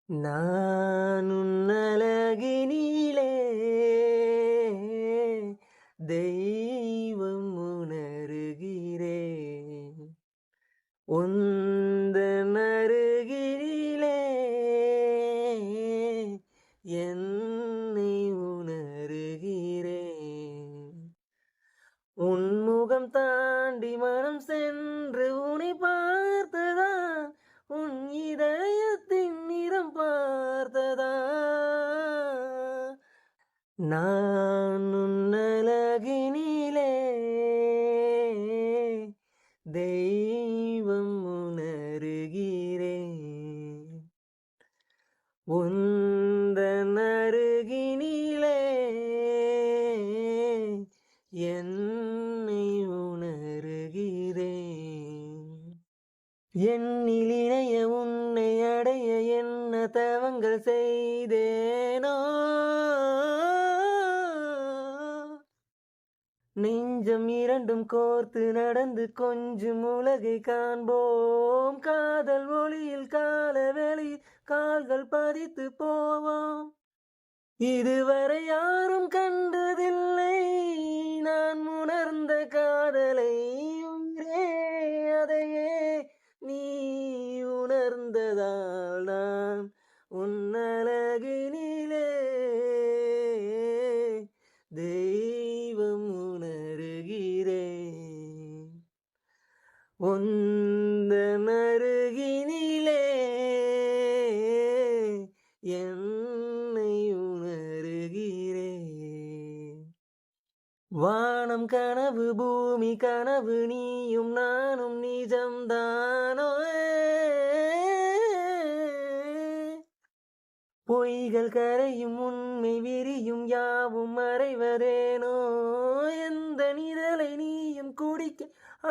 நான் உன்னழகினிலே தெய்வம் உணருகிறேன். உந்தன் அருகினிலே என்னை உணருகிறேன். உன்முகம் தாண்டி மனம் சென்று உன்னை பார்த்ததா, உன் இதயத்தின் நிறம் பார்த்ததா. நான் உன்னழகினிலே தெய்வம் உணருகிறேன். உந்தன் அருகினிலே என்னை உணருகிறேன். என்னில் இணைய உன்னை அடைய என்ன தவங்கள் செய்தேனோ, நெஞ்சம் இரண்டும் கோர்த்து நடந்து கொஞ்சம் உலகை காண்போம். காதல் ஒளியில் கால வெளியில் கால்கள் பதித்து போவோம். இதுவரை யாரும் கண்டதில்லை நான் உணர்ந்த காதலை. உயிரே அதையே நீ உணர்ந்ததால் நான் உன்னழகினிலே தெய்வம் உணருகிறேன். உந்தன் அருகினிலே என்னை உணருகிறேன். வானம் கனவு பூமி கனவு நீயும் நானும் நிஜம்தானோ, பொய்கள் கரையும் உண்மை விரியும் யாவும் மறைவதேனோ. எந்த நிழலை நீயும் குடிக்க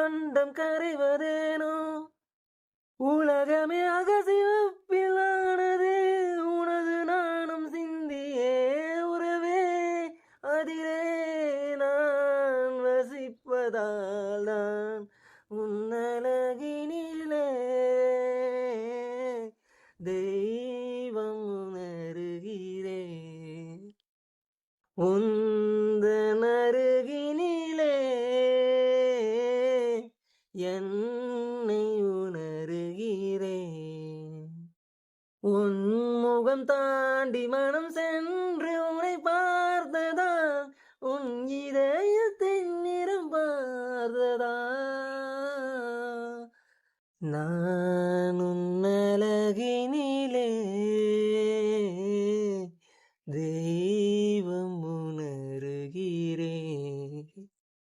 அண்டம் கரைவதேனோ. உலகமே அகசிவப்பிலானது உனது நாணம் சிந்தியே உறவே, அதிலே நான் வசிப்பதால் நான் உன்னழகினிலே தெய்வம் உணருகிறேன். உந்தன் அருகினிலே என்னை உணருகிறேன். உன் முகம் தாண்டி மனம் சென்று உன்னை பார்த்ததா, உன் இதயத்தின் நிறம் பார்த்ததா. நான் உன்னழகினிலே தெய்வம்